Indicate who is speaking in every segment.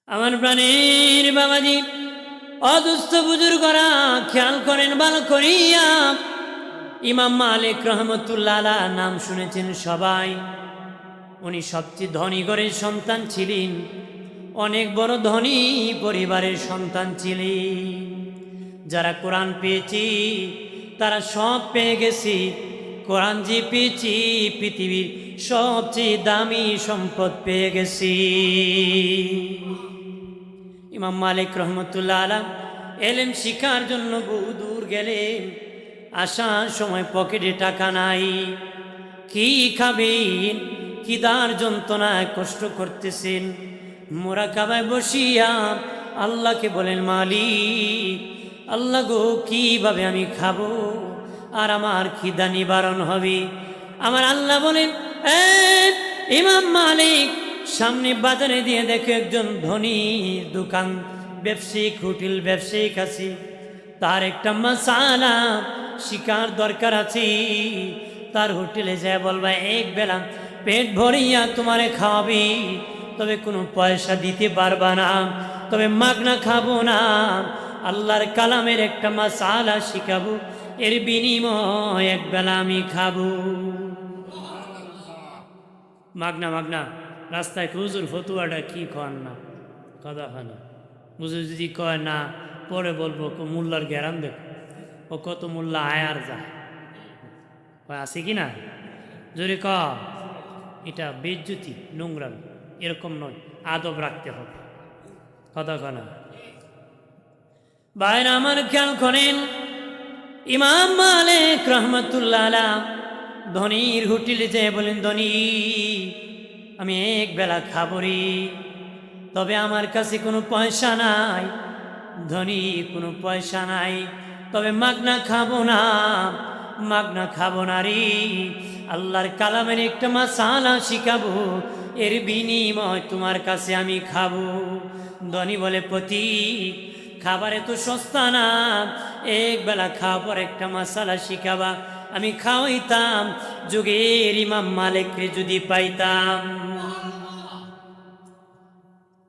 Speaker 1: আমার প্রাণের বাবাজি, অদুস্থ বুজুর্গরা খেয়াল করেন ভালো করিয়া। ইমাম মালিক রহমতুল্লাহ আলাইহ নাম শুনেছেন সবাই। উনি সবচেয়ে ধনী ঘরের সন্তান ছিলেন, অনেক বড় ধনী পরিবারের সন্তান ছিলেন। যারা কোরআন পেয়েছি তারা সব পেয়ে গেছি। কোরআন যে পেয়েছি পৃথিবীর সবচেয়ে দামি সম্পদ পেয়ে গেছি। ইমাম মালিক রহমতুল্লাহ আলাইহ এলেম শিখার জন্য বহু দূর গেলেন। আসার সময় পকেটে টাকা নাই, কি খাবেন? খিদার যন্ত্রণায় কষ্ট করতেছেন। মোরাকাবায় বসিয়া আল্লাহকে বলেন, মালিক আল্লাহ গো, কিভাবে আমি খাবো আর আমার খিদা নিবারণ হবে? আমার আল্লাহ বলেন, ইমাম মালিক সামনে বাজারে দিয়ে দেখে একজন ধনী দোকান ব্যবসায়িক হোটেল ব্যবসায়িক আছে, তার একটা মাসালা শিকার দরকার আছে। তার হোটেলে যায় বলবা, এক বেলা পেট ভরিয়া তোমারে খাওয়াবি, তবে কোনো পয়সা দিতে পারবা না, তবে মাগনা খাবো না। আল্লাহর কালামের একটা মাসালা শিখাবো, এর বিনিময় এক বেলা আমি খাবো। মাগনা মাগনা রাস্তায় হুজুর ফতুয়াটা কি কন না, কথা হয় না। হুজুর যদি কয় না, পরে বলবো মোল্লার গ্যারাম দেখো, ও কত মোল্লা আয় আর যায়, আছে কি না? যদি ক এটা বেজ্জতি নোংরা, এরকম নয়, আদব রাখতে হবে, কথা কনা। বাইরে আমার খেয়াল করেন, ইমাম মালিক রহমতুল্লাহ আলাইহ ধনীর হোটেলে যেয়ে বলেন, ধনী আমি এক বেলা খাবরি, তবে আমার কাছে কোনো পয়সা নাই। ধনী কোনো পয়সা নাই, তবে মাগনা খাবো না, মাগনা খাবো না রে। আল্লাহর কালামের একটা মাসালা শিখাবো, এর বিনিময় তোমার কাছে আমি খাবো। ধনী বলে, পতি খাবারে তো সস্তা না, এক বেলা খাবার একটা মাসালা শিখাবা, আমি খাওয়াইতাম। যুগের ইমাম মালিকরে যদি পাইতাম,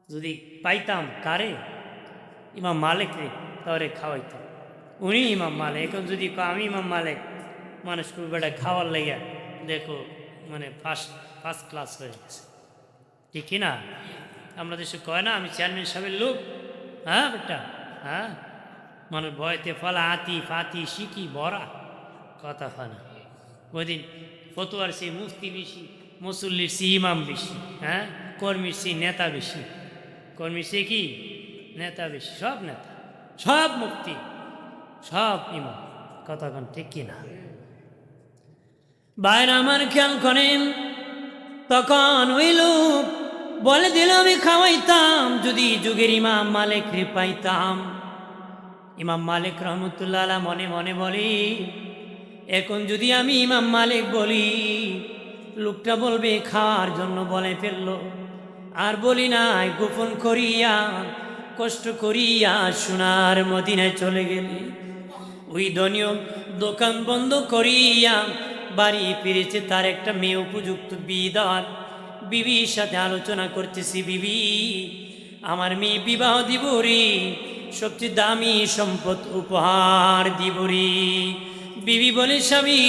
Speaker 1: যদি পাইতাম কারে? ইমাম মালিক রে, তাহলে খাওয়াইতাম। উনি ইমাম মালিক। এখন যদি আমি ইমাম মালিক, মানুষ খুব বেটা খাওয়ার লেগে দেখো মানে ফার্স্ট ক্লাস হয়ে গেছে, ঠিক কিনা? আমরা দেশে কয় না, আমি চেয়ারম্যান সাহেবের লোক। হ্যাঁ বেটা, হ্যাঁ, মানুষ ভয়তে ফলা আতি ফাতি শিখি ভরা, কথা হয় না। ওই দিন ফতুয়ার সে মুফতি বেশি, মুসল্লির সে ইমাম বেশি, হ্যাঁ, কর্মীর সে নেতা বেশি। কর্মীর সে কি নেতা বেশি, সব নেতা, সব মুফতি, সব ইমাম, কথা কন ঠিক কিনা? বাইরে আমার খেয়াল করেন, তখন ওই লোক বলে দিল, আমি খাওয়াইতাম যদি যুগের ইমাম মালিক রে পাইতাম। ইমাম মালিক রহমতুল্লাহ আলাইহ মনে মনে বলি, এখন যদি আমি ইমাম মালিক বলি, লোকটা বলবে খাওয়ার জন্য বলে ফেললো। আর বলি নাই, গোপন করিয়া কষ্ট করিয়া সোনার মদিনায় চলে গেলি। ওই ধনীয় দোকান বন্ধ করিয়া বাড়ি ফিরেছে, তার একটা মেয়ে উপযুক্ত বিয়ে দেওয়ার। বিবির সাথে আলোচনা করতেছি, বিবি আমার মেয়ে বিবাহ দিব রে, সবচেয়ে দামি সম্পদ উপহার দিব রে। বিবি বলে, স্বামী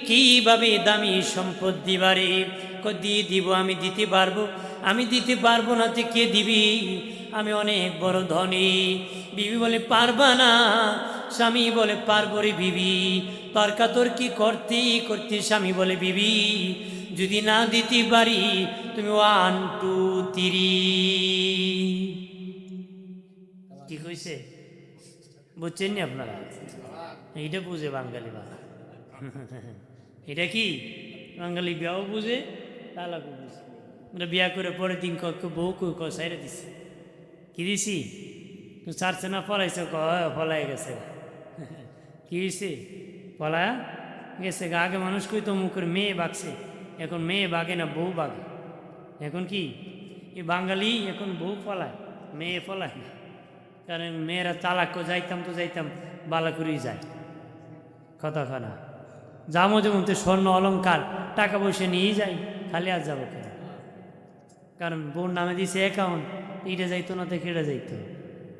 Speaker 1: কিভাবে দামি সম্পদ দিবারে? দিয়ে দিব, আমি দিতে পারবো। আমি দিতে পারবো না তো কে দিবি? আমি অনেক বড় ধনী। বিবি বলে, পারবা না? স্বামী বলে, পারবো রে বিবি। তর্কাতর্কি করতে করতে স্বামী বলে, বিবি যদি না দিতে পারি, তুমি 1 2 3 ঠিক হয়েছে? বুঝছেন নি আপনারা? এইটা বুঝে বাঙালি বাবা, এটা কি বাঙালি বিয়াও বুঝে, তালাকও বুঝে। মানে বিয়া করে পরে দিন বউ সাইরে দিছে, কি দিছি চারছে না ফলাইছে, ফলাই গেছে। কি হয়েছে? ফলা গেছে। আগে মানুষ কইতো মুখের মেয়ে বাগছে, এখন মেয়ে বাগে না, বউ বাগে। এখন কি এই বাঙালি এখন বউ ফলায়, মেয়ে ফলায় না। কারণ মেয়েরা তালাক যাইতাম তো যাইতাম বালা করেই যায়, কথা খানা। যাবো যেমন তো স্বর্ণ অলঙ্কার টাকা পয়সা নিয়েই যাই, খালি আর যাবো কেন? কারণ বোন নামে দিয়েছে অ্যাকাউন্ট, এটা যাইতো না দেখে এটা যাইতো,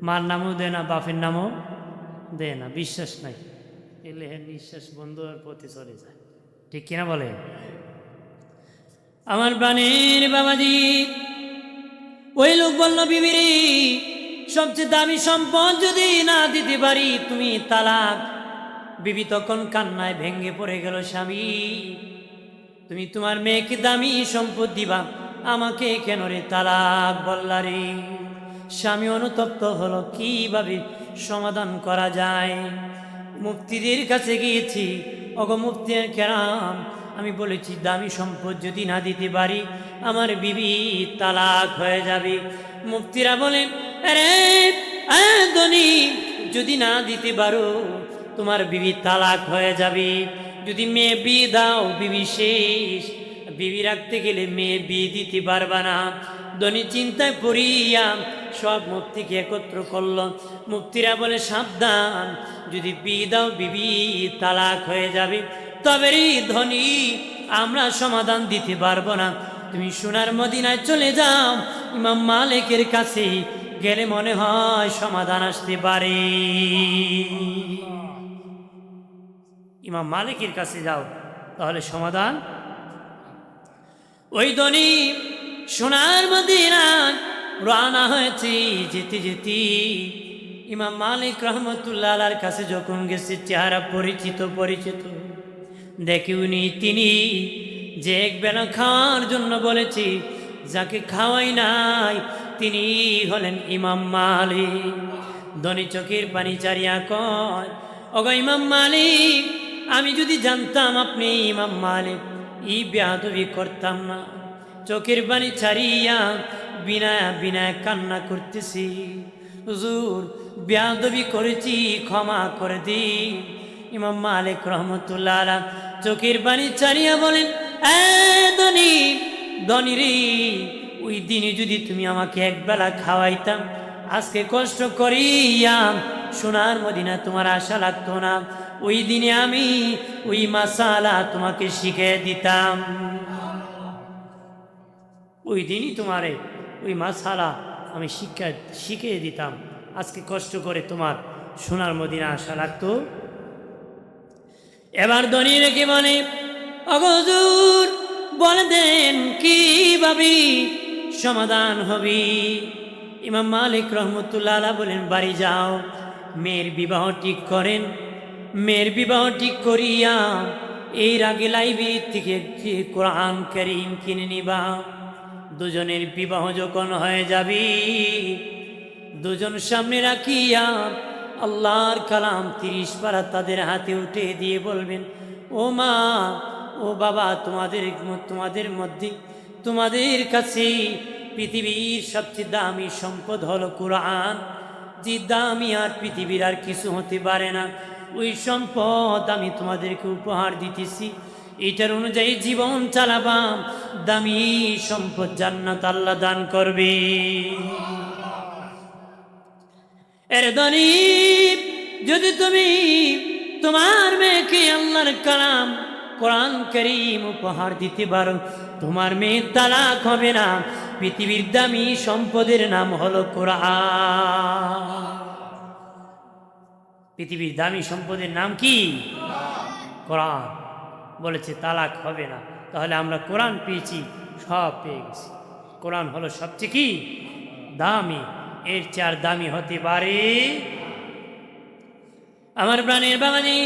Speaker 1: মার নামও দেয় না, বাপের নামও দেয় না, বিশ্বাস নাই, এলে নিঃশ্বাস বন্ধ হওয়ার পথে চলে যায়। ঠিক কিনা বলে? আমার প্রাণের বাবাজি, ওই লোক বলল, বিবিরে সবচেয়ে দামি সম্পদ যদি না দিতে পারি তুমি তালাক। বিবি তখন কান্নায় ভেঙ্গে পড়ে গেল, স্বামী তুমি তোমার মেয়েকে দামি সম্পদ দিবা, আমাকে কেন রে তালাক বললা রে? স্বামী অনুতপ্ত হলো, কিভাবে সমাধান করা যায়। মুফতিদের কাছে গিয়েছি, ওগো মুফতি কেরাম, আমি বলেছি দামি সম্পদ যদি না দিতে পারি আমার বিবি তালাক হয়ে যাবে। মুফতিরা বলেন, আরে ধনী, যদি না দিতে পারো তোমার বিবি তালাক হয়ে যাবে। যদি মেয়ে বিয়ে দাও বিবি শেষ, বিবি রাখতে গেলে মেয়ে বিয়ে দিতে পারবা না। ধনী চিন্তায় পড়িয়া সব মুফতিকে একত্র করল। মুফতিরা বলে, সাবধান, যদি বিয়ে দাও বিবি তালাক হয়ে যাবে। তবে রে ধনী, আমরা সমাধান দিতে পারবো না, তুমি সোনার মদিনায় চলে যাও, ইমাম মালিকের কাছে গেলে মনে হয় সমাধান আসতে পারে। ইমাম মালিকের কাছে যাও, তাহলে সমাধান। ওই ধনী সোনার মদিনায় রওনা হয়েছে। যেতে যেতে ইমাম মালিক রহমতুল্লাহ আলাইহির কাছে যখন গেছে, চেহারা পরিচিত পরিচিত দেখে উনি তিনি যে এক বেলা খাওয়ার জন্য বলেছি, যাকে খাওয়াই নাই তিনি হলেন ইমাম মালিক। ধনী চোখের পানি চারিয়া কয়, ওগো ইমাম মালিক, আমি যদি জানতাম আপনি ইমাম মালিক, এই বেয়াদবি করতাম না। চোখের পানি ছাড়িয়া বিনা বিনা কান্না করতেছি, হুজুর বেয়াদবি করেছি, ক্ষমা করে দিন। ইমাম মালিক রহমতুল্লাহ আলাইহি চোখের পানি ছাড়িয়া বলেন, ধনী ধনী রে, ওই দিনে যদি তুমি আমাকে একবেলা খাওয়াইতাম, আজকে কষ্ট করিয়া সোনার মদিনা তোমার আশা লাগতো না। ওই দিনে আমি ওই মাসালা তোমাকে শিখিয়ে দিতাম, ওই দিনই তোমারে ওই মাসালা আমি শিখিয়ে দিতাম, আজকে কষ্ট করে তোমার সোনার মদিনা আশা লাগতো। এবার ধনী রেখে বলে, ওগো হুজুর বলে দেন কিভাবে সমাধান হবে। ইমাম মালিক রহমতুল্লাহ আলাইহি বলেন, বাড়ি যাও, মেয়ের বিবাহ ঠিক করেন। মেয়ের বিবাহ ঠিক করিয়া এর আগে লাইব্রেরি থেকে কোরআন কারীম কিনে নিবা। দুজনের বিবাহ যখন হয়ে যাবে, দুজন সামনে রাখিয়া আল্লাহর কালাম 30 পারা তাদের হাতে উঠে দিয়ে বলবেন, ও মা, ও বাবা, তোমাদের মধ্যে তোমাদের কাছে পৃথিবীর সবচেয়ে দামি সম্পদ হলো কোরআন, যে দামি আর পৃথিবীর আর কিছু হতে পারে না। ওই সম্পদ আমি তোমাদেরকে উপহার দিতেছি, এটার অনুযায়ী জীবন চালাবাম, দামি সম্পদ জান্নাত আল্লাহ দান করবে। এর ধনী, যদি তুমি তোমার মেয়েকে আল্লাহর কালাম কোরআন কারীম উপহার দিতে পারো, তোমার মেয়ে তালাক হবে না। পৃথিবীর দামি সম্পদের নাম হলো কোরআন। পৃথিবীর দামি সম্পদের নাম কি? কোরআন। বলেছে তালাক হবে না, তাহলে আমরা কোরআন পেয়েছি, সব পেয়ে গেছি। কোরআন হলো সবচেয়ে কি দামি, এর চার দামি হতে পারে। আমার প্রাণের বাবাজি,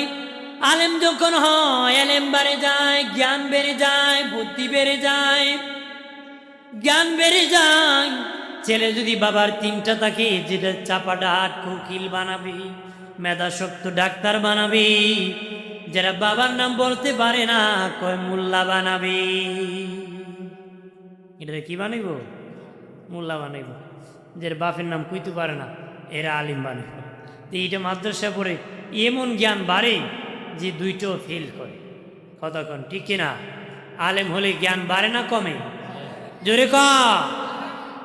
Speaker 1: আলেম যখন হয়, আলেম বেড়ে যায়, জ্ঞান বেড়ে যায়, বুদ্ধি বেড়ে যায়, জ্ঞান বেড়ে যায়। ছেলে যদি বাবার 3টা থাকে, যেটা চাপাটা হাট উকিল বানাবি, মেধাশক্ত ডাক্তার বানাবি, যারা বাবার নাম বলতে পারে না কয় মোল্লা বানাবি। এটা কি বানাইব? মোল্লা বানাইব। যারা বাপের নাম কইতে পারে না এরা আলিম বানাইব। তো এইটা মাদ্রাসা পড়ে এমন জ্ঞান বাড়ে যে 2টো ফেল করে। কতক্ষণ ঠিক কিনা? আলেম হলে জ্ঞান বাড়ে না কমে? জোরে ক।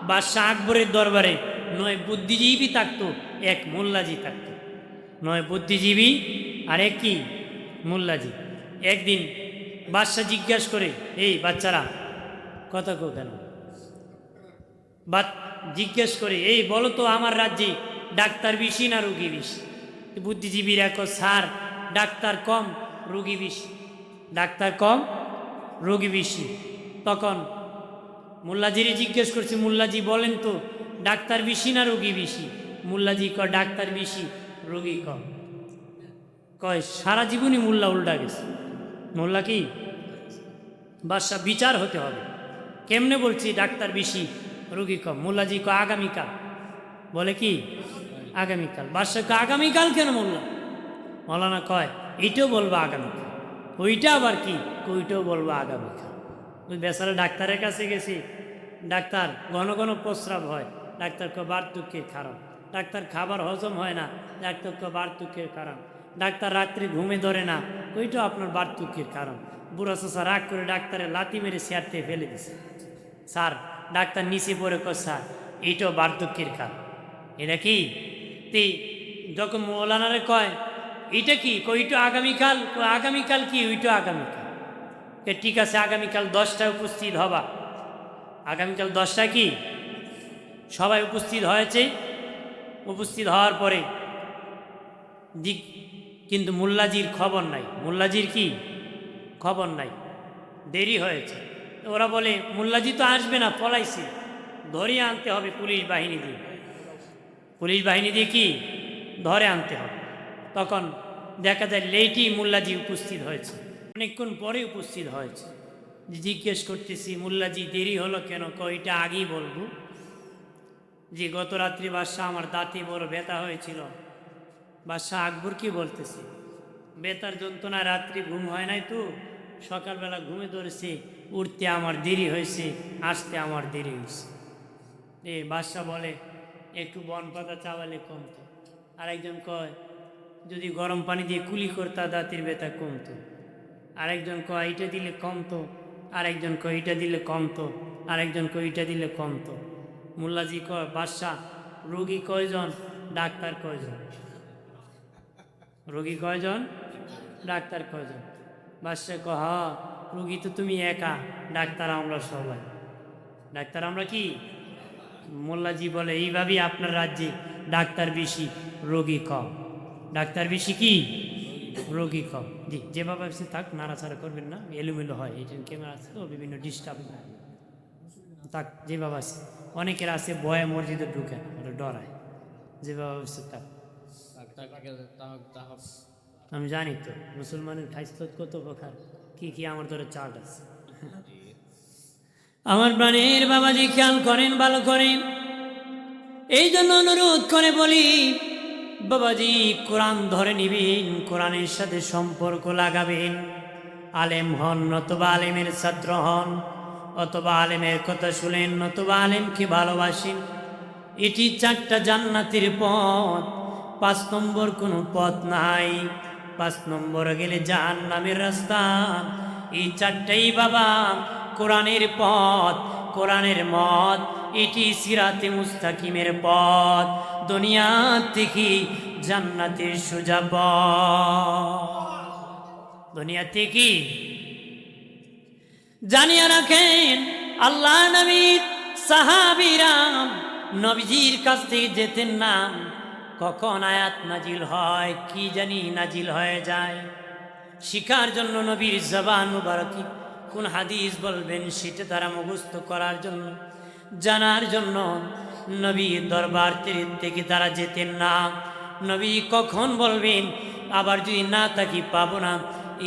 Speaker 1: বাদশাহ আকবরের দরবারে 9 বুদ্ধিজীবী থাকতো, 1 মোল্লাজি থাকতো। 9 বুদ্ধিজীবী আর 1 কি মোল্লাজি। একদিন বাদশাহ জিজ্ঞাসা করে, এই বাচ্চারা কথা কো কেন? জিজ্ঞেস করে, এই বলো তো আমার রাজ্যে ডাক্তার বেশি না রুগী বেশি? বুদ্ধিজীবীরা কয়, স্যার ডাক্তার কম রুগী বেশি, ডাক্তার কম রুগী বেশি। তখন মোল্লাজিরে জিজ্ঞেস করছে, মোল্লাজি বলেন তো ডাক্তার বেশি না রুগী বেশি? মোল্লাজি কয়, ডাক্তার বেশি রুগী কম। কয় সারা জীবনই মোল্লা উল্টা গেছে। মোল্লা কি বাদশা, বিচার হতে হবে, কেমনে বলছি ডাক্তার বেশি রুগী কম? মোল্লাজি কয় আগামীকাল। বলে কি আগামীকাল? বাদশা কয় আগামীকাল কেন মোল্লা? মৌলানা কয় এইটাও বলবো আগামীকাল, ওইটা আবার কি? ওইটাও বলবো আগামীকাল। ওই বেচারা ডাক্তারের কাছে গেছি, ডাক্তার ঘন ঘন প্রস্রাব হয়, ডাক্তার কয় বার্ধক্যের কারণ। ডাক্তার খাবার হজম হয় না, ডাক্তার কয় বার্ধক্যের কারণ। ডাক্তার রাত্রে ঘুমে ধরে না, ওইটাও আপনার বার্ধক্যের কারণ। বুড়া চাচা রাগ করে ডাক্তারের লাথি মেরে চেয়ারতে ফেলে দিছে। স্যার ডাক্তার নিচে পড়ে কয়, স্যার এইটাও বার্ধক্যের কারণ। এটা কি? যখন মৌলানারে কয় এইটা কি? ওইটা আগামীকাল। আগামীকাল কি? ওইটা আগামীকাল। ঠিক আছে, আগামীকাল 10টায় উপস্থিত হবা। আগামীকাল 10টায় কি সবাই উপস্থিত হয়েছে। উপস্থিত হওয়ার পরে কিন্তু মোল্লাজির খবর নাই। মোল্লাজির কি খবর নাই, দেরি হয়েছে। ওরা বলে মোল্লাজি তো আসবে না, পলাইছে, ধরিয়ে আনতে হবে পুলিশ বাহিনী দিয়ে। পুলিশ বাহিনী দিয়ে কি ধরে আনতে হবে। তখন দেখা যায় লেটই মোল্লাজি উপস্থিত হয়েছে, অনেকক্ষণ পরে উপস্থিত হয়েছে। জিজ্ঞেস করতেছি, মোল্লাজি দেরি হলো কেন? কয়টা আগেই বলবো যে গত রাত্রি বাদশাহ আমার দাঁতে বড় ব্যথা হয়েছিল। বাদশাহ আকবর কি বলতেছে, ব্যথার যন্ত্রণা রাত্রি ঘুম হয় নাই তো, সকালবেলা ঘুমে ধরেছে, উঠতে আমার দেরি হয়েছে, আসতে আমার দেরি হয়েছে। বাদশাহ বলে একটু বন পাতা চাওয়ালে কমতো। আরেকজন কয় যদি গরম পানি দিয়ে কুলি করতা দাঁতের ব্যথা কমতো। আরেকজন কয় এটা দিলে কমতো। আরেকজন কয় এটা দিলে কমতো। আরেকজন কয় এটা দিলে কমতো। মোল্লাজি কয়, বাদশাহ রোগী কয়জন, ডাক্তার কয়জন? রোগী কয়জন, ডাক্তার কয়জন? বাদশাহ কয়, হ রোগী তো তুমি একা, ডাক্তার আমরা সবাই। ডাক্তার আমরা কি? মোল্লাজি বলে এইভাবেই আপনার রাজ্যে ডাক্তার বেশি রোগী কম। ডাক্তার বেশি কি রোগী কম। জি, যেভাবে আছে থাক, নাড়াচাড়া করবেন না, এলোমেলো হয়। এই জন্য ক্যামেরা আছে তো বিভিন্ন ডিস্টার্ব থাক, যেভাবে আছে। অনেকের আছে বয়ে মসজিদে ঢুকে ওরা ডরায়, যেভাবে আছে থাক। আমি জানি তো মুসলমানের খাইসলত কত প্রকার, কি কি আমার ধরে চার্ট আছে। আমার প্রাণের বাবাজি খেয়াল করেন, ভালো করেন। এই জন্য অনুরোধ করে বলি, বাবাজি কোরআন ধরে নিবেন, কোরআনের সাথে সম্পর্ক লাগাবেন। আলেম হন নতুবা আলেমের ছাত্র হন, অথবা আলেমের কথা শুনেন নতুবা আলেমকে ভালোবাসেন। এটি 4টা জান্নাতের পথ, 5 নম্বর কোনো পথ নাই। 5 নম্বর গেলে জাহান্নামের রাস্তা। এই 4টাই বাবা কোরআনের পথ, কোরআনের মত। এটি সিরাতে মুস্তাকিমের পথ, দুনিয়া থেকে জান্নাতের সোজা পথ। দুনিয়া থেকে জানিয়ে রাখেন, আল্লাহ নবীর সাহাবীরা নবীজির কাছ থেকে যেতেন না। কখন আয়াত নাজিল হয় কি জানি নাজিল হয়ে যায়, শিখার জন্য নবীর জবান মুবারকি কোন হাদিস বলবেন সেটা তারা মুখস্থ করার জন্য, জানার জন্য নবীর দরবার থেকে তারা যেতেন না। নবী কখন বলবেন আবার যদি না থাকি পাবো না,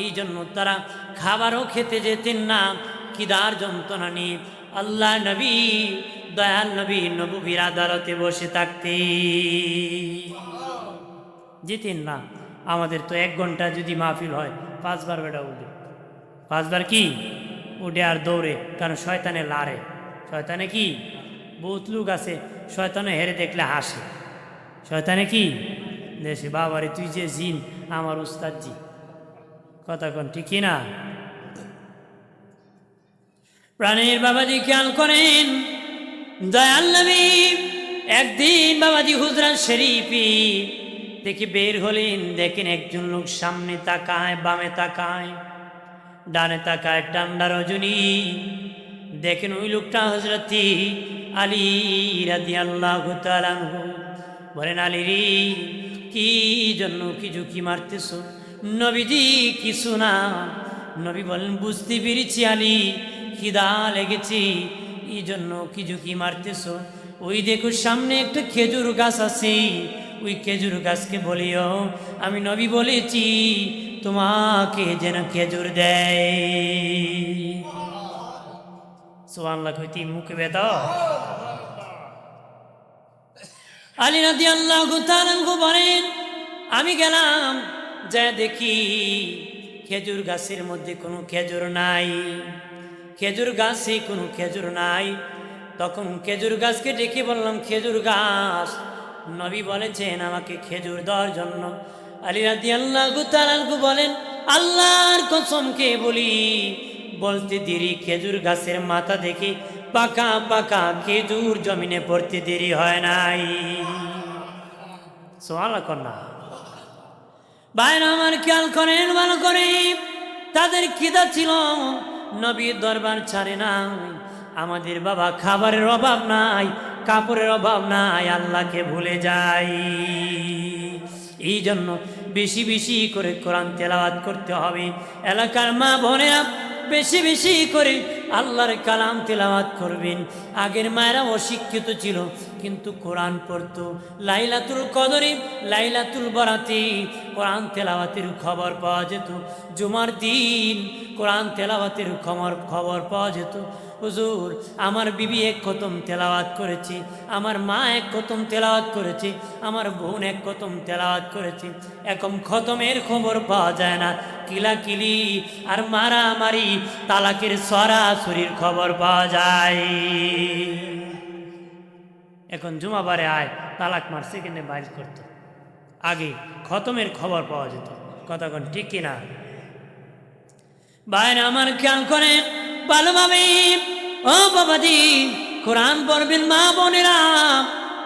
Speaker 1: এই জন্য তারা খাবারও খেতে যেতেন না, খিদার যন্ত্রণা নিয়ে। আল্লাহ নবী দয়াল নবী নবীর আদালতে বসে থাকতে যেতেন না। আমাদের তো 1 ঘন্টা যদি মাহফিল হয় 5 বার বেটা উঠে, 5 বার কি উঠে আর দৌড়ে, কারণ শয়তানে লারে। শয়তানে কি বহুত লোক আছে, শয়তানে হেরে দেখলে হাসে। শয়তানে কি দেশে, বাবারে তুই যে জিন আমার উস্তাদ জি, কথা কন ঠিক না? প্রাণের বাবাজি খেয়াল করেন, দয়াল নবী একদিন বাবাজি হুজরা শরীফি দেখি বের হলেন, দেখেন একজন লোক সামনে তাকায়, বামে তাকায়, ডানে তাকায়, ঠান্ডা রজনী। দেখেন ওই লোকটা হযরত আলী রাদিয়াল্লাহু তাআলা আনহু বলেন, আলী রে, কি জন্য কি ঝুঁকি মারতেছ? নবীজি কিছু না। নবী বলেন, বুঝতে পেরেছি আলী, খিদা লেগেছে, এই জন্য কি ঝুঁকি মারতেছ? ওই দেখো সামনে একটা খেজুর গাছ আছে, ওই খেজুর গাছকে বলিও আমি নবী বলেছি তোমাকে যেন খেজুর দেয়। সুবহানাল্লাহ কইতি মুখে বেদা। আলী রাদিয়াল্লাহু তাআলা আনহু বলেন, আমি গেলাম, যা দেখি খেজুর গাছের মধ্যে কোনো খেজুর নাই, খেজুর গাছে কোনো খেজুর নাই। তখন খেজুর গাছকে ডেকে বললাম, খেজুর গাছ, নবী বলেছেন আমাকে খেজুর দেওয়ার জন্য। আলী রাদিয়াল্লাহু তাআলা আনহু বলেন, আল্লাহর কসমকে বলি, বলতে দেরি খেজুর গাছের মাথা দেখে পাকা পাকা খেজুর জমিনে পড়তে দেরি হয় নাই। সুবহানাল্লাহ কন্যা ভাইরা আমার, খেয়াল করেন ভালো করে, তাদের খিদা ছিল, নবীর দরবার ছাড়ে নাই। আমাদের বাবা খাবারের অভাব নাই, কাপড়ের অভাব নাই, আল্লাহকে ভুলে যাই। এই জন্য বেশি বেশি করে কোরআন তেলাওয়াত করতে হবে। এলাকার মা বোনেরা বেশি বেশি করে আল্লাহর কালাম তেলাওয়াত করবেন। আগের মায়েরা অশিক্ষিত ছিল কিন্তু কোরআন পড়তো। লাইলাতুল কদরে, লাইলাতুল বরাতে কোরআন তেলাওয়াতের খবর পাওয়া যেত। জুমার দিন কোরআন তেলাওয়াতের খবর পাওয়া যেত। হুজুর, আমার বিবি এক খতম তেলাওয়াত করেছে, আমার মা এক খতম তেলাওয়াত করেছে, আমার বোন এক খতম তেলাওয়াত করেছে। এখন খতমের খবর পাওয়া যায় না, কিলাকিলি আর মারামারি, তালাকের সরাসরির খবর পাওয়া যায়। এখন জুমাবারে আয় তালাক মারছে কিনে বাইর করত, আগে খতমের খবর পাওয়া যেত। কতক্ষণ ঠিক কিনা? বাইরে আমার খেয়াল করেন ভালোভাবে, ও বাবাজি, কোরআন পড়বেন মা বোনেরা।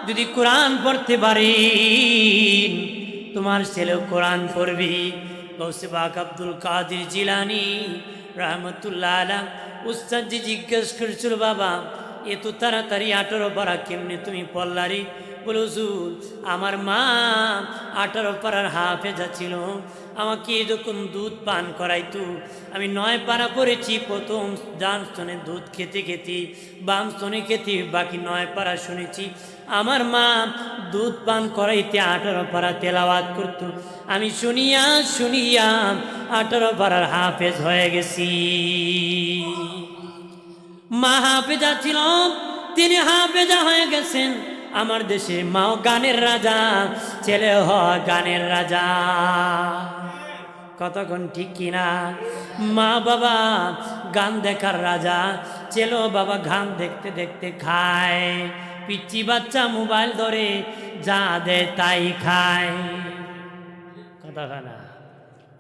Speaker 1: যদি কোরআন পড়তে পারেন, তোমার ছেলেও কোরআন পড়বি। গৌসে পাক আব্দুল কাদের জিলানী রহমতুল্লাহ আলাইহ উস্তাদজি জিজ্ঞেস করেছিল, বাবা এত তাড়াতাড়ি 18 পারা কেমনে তুমি পড়লারি? বলে, হুজুর, আমার মা 18 পারার হাফেজা ছিল, আমাকে যখন দুধ পান করাইতো, আমি 9 পারা পড়েছি। প্রথম ডান স্তনে দুধ খেতে খেতে, বাম স্তনে খেতে বাকি 9 পারা শুনেছি। আমার মা দুধ পান করাইতে 18 পারা তেলাওয়াত করত, আমি শুনিয়া শুনিয়া 18 পারার হাফেজ হয়ে গেছি। মা হাফেজা ছিল, তিনি হাফেজা হয়ে গেছেন। আমার দেশে মাও গানের রাজা, ছেলে হয় গানের রাজা। কতক্ষণ ঠিক কিনা? মা বাবা গান দেখার রাজা, ছেলে বাবা গান দেখতে দেখতে খায়। পিচ্চি বাচ্চা মোবাইল ধরে যা দেয় তাই খায়। কথা না,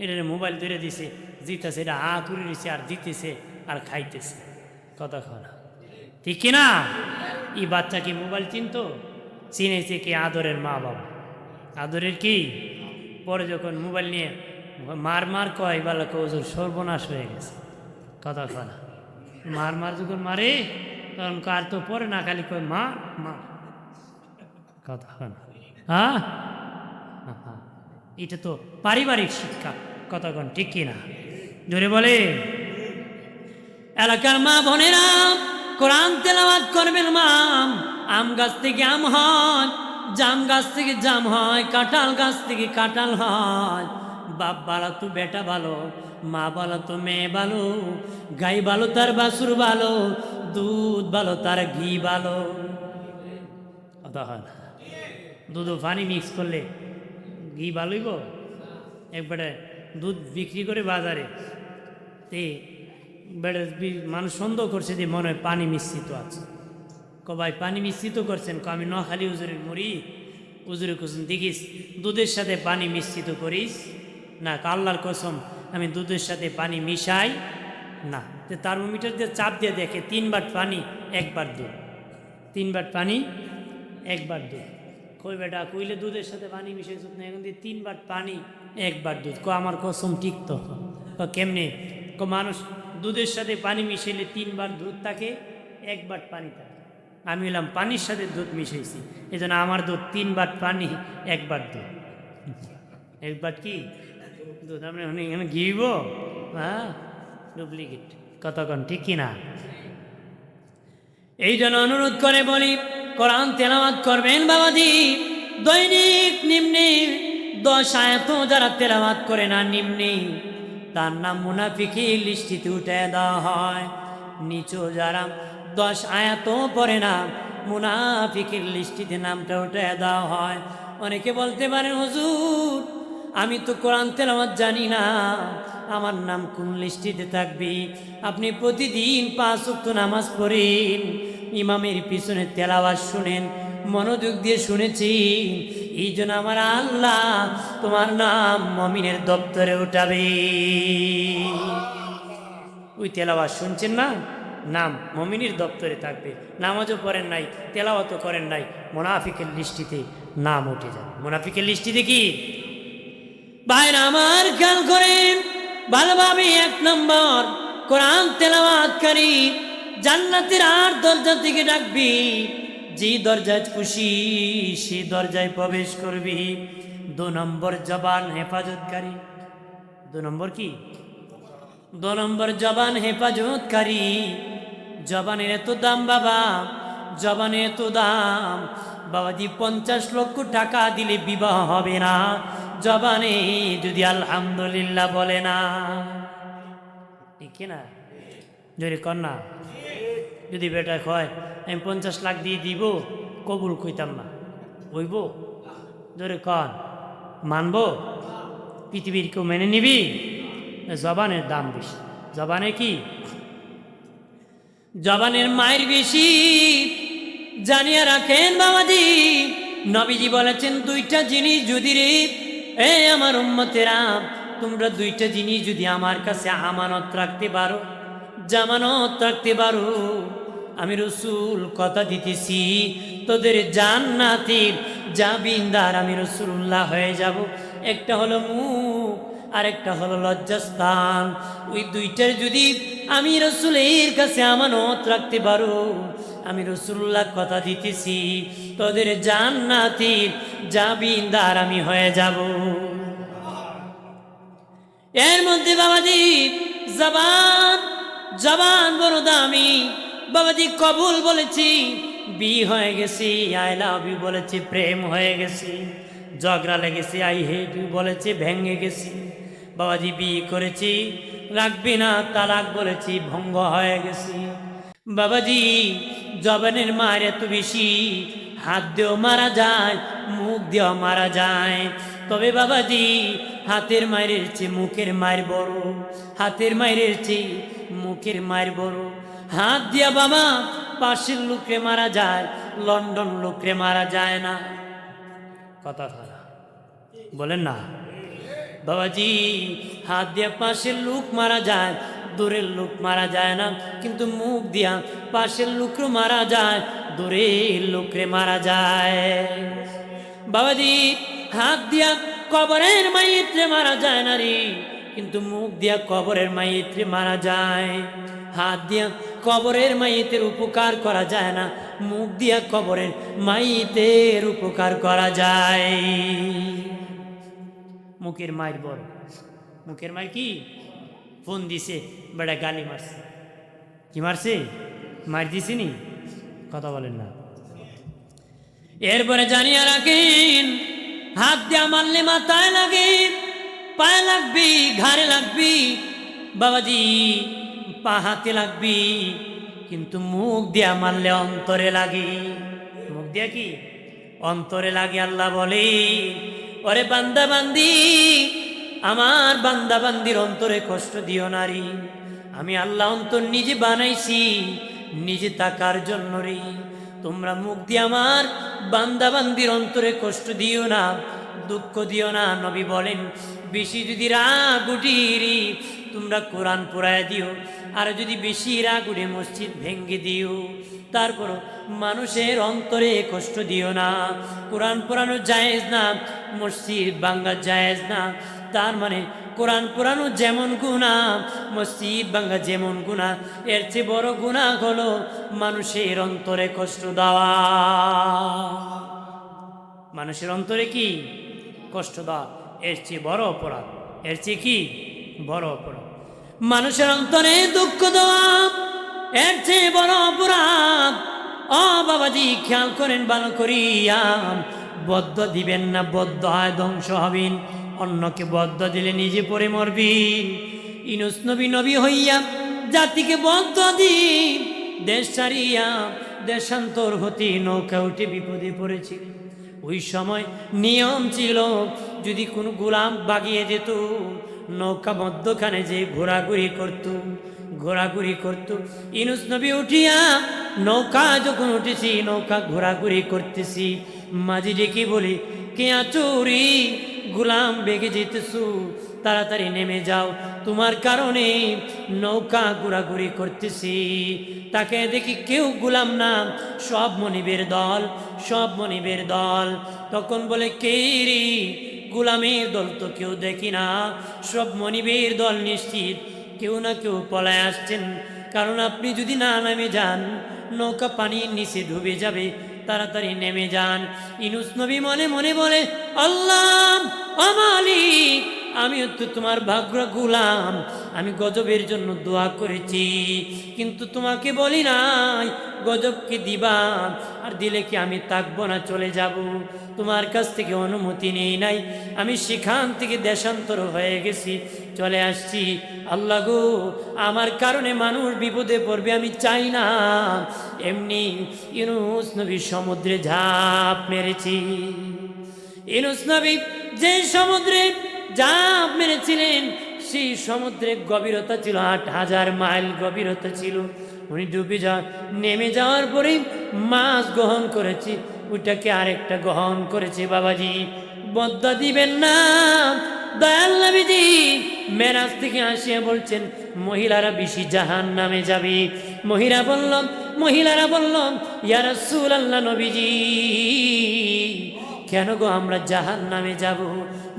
Speaker 1: এটা মোবাইল ধরে দিছে, জিতেছে, এটা করে দিছে আর জিতেছে আর খাইতেছে। কথা না, ঠিক কিনা? এই বাচ্চা কি মোবাইল চিনতো? চিনেছে কি আদরের মা বাবা? আদরের কি? পরে যখন মোবাইল নিয়ে মার মার কয়, বলে হুজুর সর্বনাশ হয়ে গেছে। কথা না, মার মার যখন মারে তখন কার তো পরে না, খালি কয় মা মা। কথা না, হ্যাঁ, এটা তো পারিবারিক শিক্ষা। কতক্ষণ ঠিক কিনা? জোরে বলে। এলাকার মা বোনেরা কোরআন তেলাওয়াত করবেন। মা, আম গাছ থেকে আম হয়, জাম গাছ থেকে জাম হয়, কাঁঠাল গাছ থেকে কাঁঠাল হয়। বাপ ভালো তো বেটা ভালো, মা ভালো তো মেয়ে ভালো, গাই ভালো তার বাছুর ভালো, দুধ ভালো তার ঘি ভালো। কথা হয় না? দুধ ও পানি মিক্স করলে ঘি ভালোইব? একবারে দুধ বিক্রি করে বাজারে, তে বেড়ে মানুষ সন্দেহ করছে যে মনে হয় পানি মিশ্রিত আছে। ভাই পানি মিশ্রিত করছেন? আমি নখালি হুজুরের মুড়ি। হুজুরে কসম, দেখিস দুধের সাথে পানি মিশ্রিত করিস না। আল্লাহর কসম, আমি দুধের সাথে পানি মিশাই না। তো থার্মোমিটার দিয়ে চাপ দিয়ে দেখে 3 বার পানি 1 বার দুধ, 3 বার পানি 1 বার দুধ। কই বেটা, কইলে দুধের সাথে পানি মিশাইছ না, এখন দিয়ে 3 বার পানি 1 বার দুধ। আমার কসম ঠিক তো। কেমনে? মানুষ দুধের সাথে পানি মিশাইলে 3 বার দুধ থাকে, 1 বার পানি থাকে। আমি হলাম পানির সাথে দুধ মিশাইছি, এই জন্য আমার দুধ 3 বার পানি 1 বার দুধ। 1 বার কি দুধ, আপনি এখানে ঘিব, হ্যাঁ ডুপ্লিকেট। কতক্ষণ ঠিক কিনা? এই জন্য অনুরোধ করে বলি, কোরআন তেলাওয়াত করবেন বাবাজি। দৈনিক নিম্নে 10 আয়াত যারা তেলাওয়াত করে না নিম্নে, তার নাম মুনাফিকের লিস্টিতে উঠে দেওয়া হয়। নিচু যারা 10 আয়াত পড়ে না, মুনাফিকের লিস্টিতে নামটা উঠে দেওয়া হয়। অনেকে বলতে পারেন হুজুর আমি তো কোরআন তেলাওয়াত জানি না, আমার নাম কোন লিস্টিতে থাকবে? আপনি প্রতিদিন 5 ওয়াক্ত নামাজ পড়েন, ইমামের পিছনে তেলাওয়াত শুনেন, মনোযোগ দিয়ে শুনেছি, এই জন্য আমার আল্লাহ তোমার নাম মুমিনের দপ্তরে উঠাবে। ওই তেলাওয়াত শুনছেন না, নাম মুমিনের দপ্তরে থাকবে। নামাজও পড়েন নাই, তেলাওয়াতও করেন নাই, মুনাফিকের লিস্টিতে নাম উঠে যাবে। মুনাফিকের লিস্টিতে কি ভাইরা আমার খেয়াল করেন ভালোভাবে। 1 নম্বর, কোরআন তেলাওয়াতকারী জান্নাতের 8 দরজা থেকে ডাকবি, যে দরজায় খুশি সেই দরজায় প্রবেশ করবি। 2 নম্বর, জবান হেফাজতকারী। 2 নম্বর কি? 2 নম্বর জবান হেফাজতকারী। জবানের এত দাম বাবা, জবানের এত দাম বাবাজি, 50 লক্ষ টাকা দিলে বিবাহ হবে না জবানে যদি আলহামদুলিল্লাহ বলে না। ঠিক না? যদি কন্যা যদি বেটা কয় আমি 50 লাখ দিয়ে দিব, কবুল কইতাম না, হইব? জোরে কন, মানব? পৃথিবীর কেউ মেনে নিবি? জবানের দাম বেশি। জবানে কি? জবানের মায়ের বেশি। জানিয়ে রাখেন বাবাজি, নবীজি বলেছেন 2টা জিনিস যদি রে এ আমার উম্মতেরা, তোমরা 2টা জিনিস যদি আমার কাছে আমানত রাখতে পারো, জামানত রাখতে পারো, আমি রসুল কথা দিতেছি তোদের জান্নাতের জামিনদার আমি রসুল্লাহ হয়ে যাব। একটা হলো মুখ, আর একটা হলো লজ্জাস্থান। ওই 2টার যদি আমি রসুলের কাছে আমানত রাখতে পারো, আমি রসুল্লাহ কথা দিতেছি তোদের জান্নাতের জামিনদার আমি হয়ে যাব। এর মধ্যে বাবাজি জবান, জবান বড় দামি বাবাজি। কবুল বলেছি, বিয়ে হয়ে গেছি, আই লাভ ইউ বলেছি, প্রেম হয়ে গেছি। ঝগড়া লেগেছি, আই হেট ইউ বলেছি, ভেঙে গেছি। বাবাজি বিয়ে করেছি, রাখবি না, তালাক বলেছি, ভঙ্গ হয়ে গেছি। বাবাজি জবানের মার এত বেশি, হাত দিয়েও মারা যায়, মুখ দিয়েও মারা যায়। তবে বাবাজি হাতের মায়ের চেয়ে মুখের মায়ের বড়, হাতের মায়ের চেয়ে মুখের মায়ের বড়। হাত দিয়া বাবা পাশের লোকরে মারা যায়, লন্ডন লোকরে মারা যায় না। কথা খারাপ বলেন না বাবাজি, হাত দিয়া পাশের লোক মারা যায়, দূরের লোক মারা যায় না। কিন্তু মুখ দিয়া পাশের লোকরে মারা যায়, দূরের লোকরে মারা যায়। বাবাজি হাত দিয়া কবরের মাইত্রে মারা যায় না রে, কিন্তু মুখ দিয়া কবরের মাইত্রে মারা যায়। হাত দিয়া কবরের মাইতের উপকার করা যায় না, মুখ দিয়া কবরের মাইতের উপকার করা যায়। মুখের মায়ের বড়, মুখের মায়ের কি? ফোন দিছে, বেড়া গালি মারছে। কি মারছে? মার দিছে নি? কথা বলেন না। এরপরে জানিয়ে রাখেন, হাত দিয়া মারলে মাথায় লাগে, পায়ে লাগবি, ঘাড়ে লাগবি, বাবাজি পা হাতে লাগবি, কিন্তু মুখ দিয়া মারলে অন্তরে লাগে। মুখ দিয়া কি? অন্তরে লাগে। আল্লাহ বলে, ওরে বান্দা বান্দি, আমার বান্দা বান্দির অন্তরে কষ্ট দিও নারী। আমি আল্লাহ অন্তর নিজে বানাইছি, নিজে তাকার জন্য রে। তোমরা মুখ দিয়ে আমার বান্দা বান্দির অন্তরে কষ্ট দিও না, দুঃখ দিও না। নবী বলেন, বেশি যদি রাগ উঠিরি তোমরা কোরআন পড়ায় দিও, আর যদি বেশি রাগ উঠে মসজিদ ভেঙ্গে দিও। তারপর মানুষের অন্তরে কষ্ট দিও না। কোরআন পড়ানো জায়েজ না, মসজিদ ভাঙ্গা জায়েজ না, তার মানে কোরআন পুরানো যেমন গুনাহ, মসজিদ ভাঙা যেমন গুনাহ, এর চেয়ে বড় গুনাহ হলো মানুষের অন্তরে কষ্ট দেওয়া। মানুষের অন্তরে কি কষ্ট দেওয়া, এর চেয়ে বড় অপরাধ, এর চেয়ে কি বড় অপরাধ। মানুষের অন্তরে দুঃখ দেওয়া এর চেয়ে বড় অপরাধ। ও বাবাজি, খেয়াল করেন ভালো করিয়া, বদ্ধ দিবেন না, বদ্ধ হয় ধ্বংস হবেন। অন্যকে বদ্ধ দিলে নিজে পড়ে মরবেন। ইউনূস নবী নবী হইয়া জাতিকে বদ্ধ দিন, দেশ ছাড়িয়া দেশান্তর হতে নৌকা উঠে বিপদে পড়েছিলেন। ওই সময় নিয়ম ছিল, যদি কোনো গোলাম বাগিয়ে যেত, নৌকা মধ্যখানে যে ঘোরাঘুরি করত। ইউনূস নবী উঠিয়া নৌকা যখন উঠেছি, নৌকা ঘোরাঘুরি করতেছি, মাঝি ডেকে বলি, কে আচুরি গোলাম বেগে যেতেছু, তাড়াতাড়ি নেমে যাও, তোমার কারণে নৌকা ঘোরাঘুরি করতেছি। তাকে দেখি কেউ গোলাম না, সব মনিবের দল। তখন বলে, কে রে? গোলামের দল তো কেউ দেখি না, সব মনিবের দল, নিশ্চিত কেউ না কেউ পলায় আসছেন, কারণ আপনি যদি না নেমে যান নৌকা পানির নিচে ডুবে যাবে, তাড়াতাড়ি নেমে যান। ইউনূস নবী মনে মনে বলে, আল্লাহ ও মালিক, আমিও তো তোমার ভাগ্য গোলাম, আমি গজবের জন্য দোয়া করেছি, কিন্তু তোমাকে বলি নাই গজবকে দিবা, আর দিলে কি আমি থাকবো না, চলে যাব? তোমার কাছ থেকে অনুমতি নেই নাই, আমি সেখান থেকে দেশান্তর হয়ে গেছি, চলে আসছি। আল্লাহ গো, আমার কারণে মানুষ বিপদে পড়বে, আমি চাই না। এমনি ইউনূস নবী সমুদ্রে ঝাঁপ মেরেছি। ইউনূস নবী যে সমুদ্রে ঝাঁপ মেরেছিলেন, সেই সমুদ্রের গভীরতা ছিল ৮,০০০ মাইল গভীরতা ছিল। উনি ডুবে নেমে যাওয়ার পরেই মাছ গ্রহণ করেছে, ওইটাকে আরেকটা গ্রহণ করেছে। বাবাজি, বদ্দা দিবেন না। দয়াল নবীজি মেরাজ থেকে আসিয়া বলছেন, মহিলারা বেশি জাহান্নামে যাবে। মহিলারা বলল, ইয়া রাসূলুল্লাহ, নবীজি কেন গো আমরা জাহান্নামে যাব?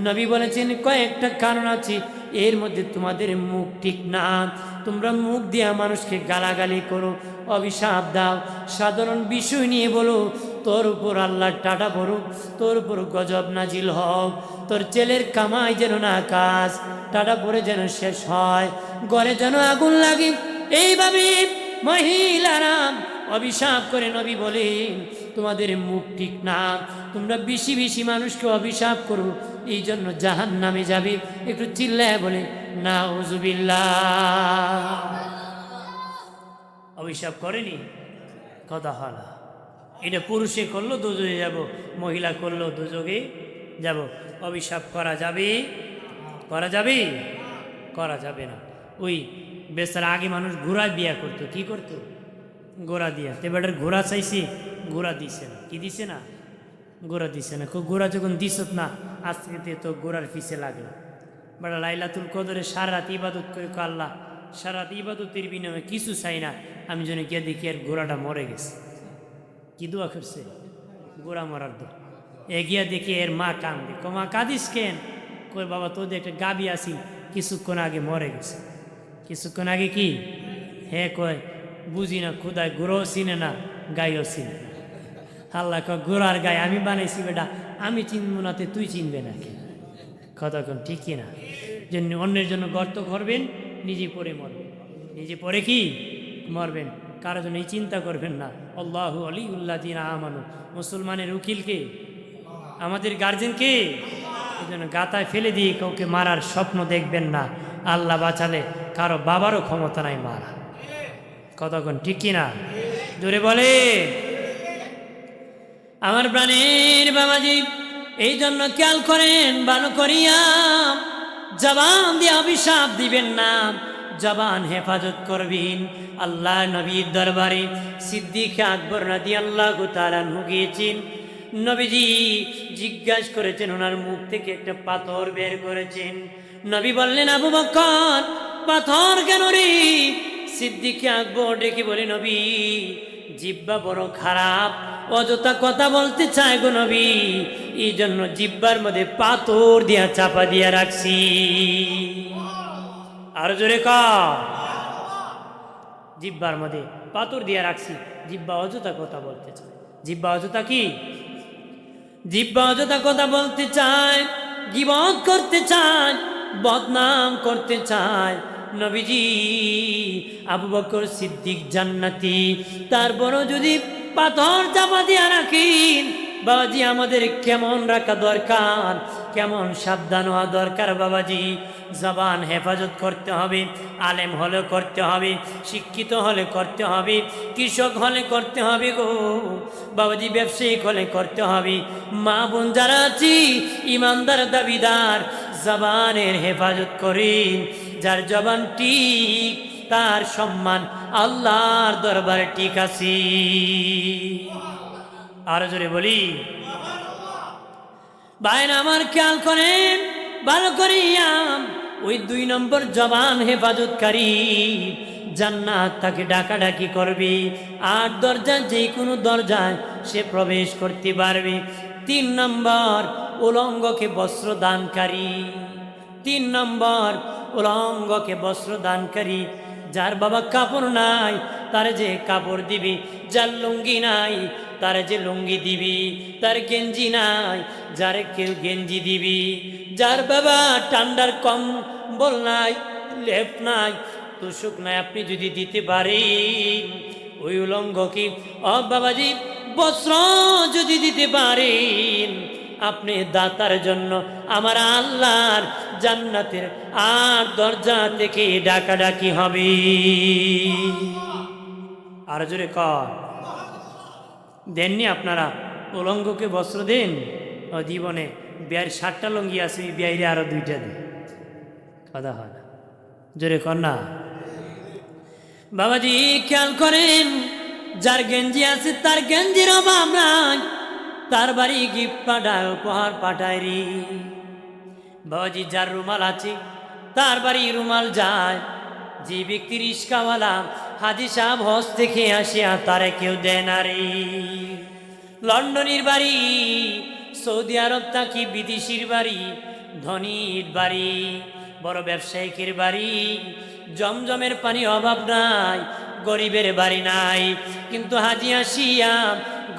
Speaker 1: নবী বলেছেন, কয়েকটা কারণ আছে, এর মধ্যে তোমাদের মুখ ঠিক না, তোমরা মুখ দিয়া মানুষকে গালাগালি করো, অভিশাপ দাও, সাধারণ বিষয় নিয়ে বলো, তোর উপর আল্লাহ টাটা পড়ুক, তোর উপর গজব নাজিল হোক, তোর ছেলের কামাই যেন না কাজ, টাটা পড়ে যেন শেষ হয়, ঘরে যেন আগুন লাগে। এইভাবে মহিলারা অভিশাপ করে। নবী বলেন, তোমাদের মুখ ঠিক না, তোমরা বেশি বেশি মানুষকে অভিশাপ করো, এই জন্য জাহান্নামে যাবে। একটু চিল্লায় বলে নাউযুবিল্লাহ। অভিশাপ করেনি কথা হলা, এটা পুরুষে করলো দুজকে যাব, মহিলা করলো দুজকে যাব। অভিশাপ করা যাবে? করা যাবে না। ওই বেচারা আগে মানুষ ঘোড়া বিয়া করতো, কি করতো? ঘোড়া দিয়া। তে বেটার ঘোড়া চাইছি, ঘোড়া দিছে না। কি দিছে না? ঘোড়া দিছে না। ঘোড়া যখন দিছত না, আজকে তো ঘোড়ার পিছে লাগলো। বেটা লাইলাতুল কদরে সারা রাত ইবাদত করে, আল্লাহ সারা রাত ইবাদতের বিনিময়ে কিছু চাই না, আমি যেন গিয়ে দেখি আর ঘোড়াটা মরে গেছে। কি দোয়া করছে? ঘোড়া মরার দোয়া। এগিয়া দেখি এর মা কান্দে। মা কাঁদিস কেন? কই বাবা, তোদের একটা গাবি আসি, কিছুক্ষণ আগে মরে গেছে। কিছুক্ষণ আগে কি? হ্যাঁ কয়, বুঝি না খুদায়, ঘোড়াও চিনে না, গাইও চিনে না। আল্লাহ কয়, ঘোড়ার গায়ে আমি বানাইছি বেটা, আমি চিনবো না, তুই চিনবে নাকি? কথা কোন ঠিক কিনা? জন্য অন্যের জন্য গর্ত করবেন, নিজে পড়ে মরবেন। নিজে পড়ে কি মরবেন, কারোর জন্য এই চিন্তা করবেন না। আল্লাহু ওয়ালিউল্লাযিনা আমানু, মুসলমানের উকিলকে, আমাদের গার্জেনকে। এই জন্য গাতায় ফেলে দিয়ে কাউকে মারার স্বপ্ন দেখবেন না। আল্লাহ বাঁচালে কারো বাবারও ক্ষমতা নাই মারা। কতক্ষণ ঠিক কিনা? জোরে বলে আমার প্রাণের বাবাজি। এই জন্য খেয়াল করেন ভালো করিয়া, জবান দিয়ে অভিশাপ দিবেন না, জবান হেফাজত করবেন। আল্লাহ নবীর দরবারে সিদ্দিক আকবর রাদিয়াল্লাহু তাআলা আনহু গিয়েছেন। নবীজি জিজ্ঞাসা করেছেন, ওনার মুখ থেকে একটা পাথর বের করেছেন। নবী বললেন, আবু বকর, পাথর কেন রে? সিদ্দিক আকবর ডেকে বলে, নবী জিহ্বা বড় খারাপ, অযথা কথা বলতে চায় গো নবী, এই জন্য জিব্বার মধ্যে পাথর দিয়া চাপা দিয়া রাখছি। আরো জোরে ক, জিব্বার মধ্যে পাথর দিয়া রাখছি। জিব্বা অযথা কথা বলতে চায়। জিব্বা অযথা কি? জিব্বা অযথা কথা বলতে চায়, গীবত করতে চায়, বদনাম করতে চায়। নবীজি আবু বকর সিদ্দিক জান্নাতি, তারপরও যদি পাথর চাপা দিয়া রাখেন, বাবাজি আমাদের কেমন রাখা দরকার, কেমন সাবধান হওয়া দরকার বাবাজি। জবান হেফাজত করতে হবে, আলেম হলে করতে হবে, শিক্ষিত হলে করতে হবে, কৃষক হলে করতে হবে গো বাবাজি, ব্যবসায়িক হলে করতে হবে। মা বোন যারা আছি ইমানদার দাবিদার, জবানের হেফাজত করেন। যার জবান ঠিক তার সম্মান আল্লাহর দরবারে ঠিক আছে। আরো জোরে বলি, ভাইরা আমার খেয়াল করেন ভালো করিয়া, ওই 2 নম্বর জবান হেফাজতকারী জান্নাত তাকে ডাকাডাকি করবে, আর দরজা যে কোনো দরজায় সে প্রবেশ করতে পারবে। 3 নম্বর উলঙ্গকে বস্ত্র দানকারী। 3 নম্বর উলঙ্গকে বস্ত্র দানকারী। যার বাবা কাপড় নাই তারে যে কাপড় দিবি, যার লুঙ্গি নাই তারে যে লুঙ্গি দিবি, তার গেঞ্জি নাই যারে কেউ গেঞ্জি দিবি, যার বাবা ঠান্ডার কম্বল নাই, লেপ নাই, তোষক নাই, আপনি যদি দিতে পারেন ওই উলঙ্গকে, ও বাবাজি বস্ত্র যদি দিতে পারেন, আপনি দাতার জন্য আমার আল্লাহর জান্নাতের আর দরজা থেকে ডাকাডাকি হবে। আর জোরে কর, দেননি আপনারা? উলঙ্গকে বস্ত্র দেন? ও জীবনে বিয়ের 7টা লুঙ্গি আছে, বিয়ের আরো 2টা দিন, কথা হয় না, জোরে কর না বাবাজি। খেয়াল করেন, যার গেঞ্জি আছে তার গেঞ্জির অভাব নাই, তার বাড়ি গিফট পাঠায়, উপহার পাঠায় রে বাবাজি। যার রুমাল আছে তার বাড়ি রুমাল যায়। যে ব্যক্তি রিস্কাওয়ালা হাজি সাহেব হজ থেকে আসিয়া তারে কেউ দেয় না রে। লন্ডনের বাড়ি, সৌদি আরব থাকি বিদেশির বাড়ি, ধনীর বাড়ি, বড় ব্যবসায়িকের বাড়ি, জমজমের পানি অভাব নাই, গরিবের বাড়ি নাই। কিন্তু হাজি আসিয়া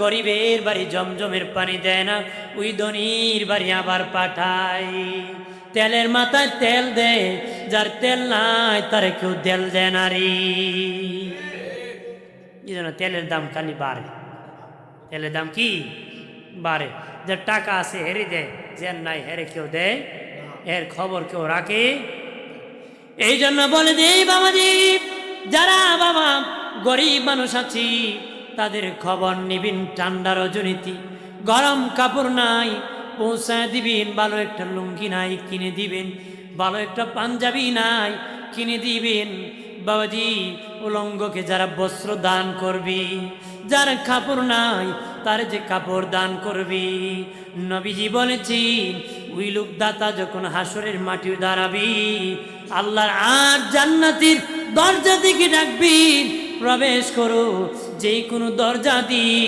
Speaker 1: গরিবের বাড়ি জমজমের পানি দেয় না, ওই ধনীর বাড়ি আবার পাঠায়। তেলের মাথায় তেল দেয়, যার তেল নাই তারে কেউ তেল দেয় না রে। এই জন্য তেলের দাম খালি বাড়ে, তেলের দাম কি বাড়ে। যার টাকা আছে হেরে দেয়, যার নাই হেরে কেউ দেয়, এর খবর কেউ রাখে। এই জন্য বলে দেই বাবাজি, যারা বাবা গরিব মানুষ আছি তাদের খবর নিবিন। ঠান্ডা রজনীতি, গরম কাপড় নাই, পৌঁছায় দিবেন। ভালো একটা লুঙ্গি নাই, কিনে দিবেন। ভালো একটা পাঞ্জাবি নাই, কিনে দিবেন বাবাজি। উলঙ্গকে যারা বস্ত্র দান করবি, যার কাপড় নাই তার যে কাপড় দান করবি। নবীজি বলেছি, ওই লোক দাতা যখন হাসরের মাটি দাঁড়াবি, আল্লাহর আর জান্নাতের দরজা থেকে ডাকবি, প্রবেশ করো। যে কোনো দরজা দিয়ে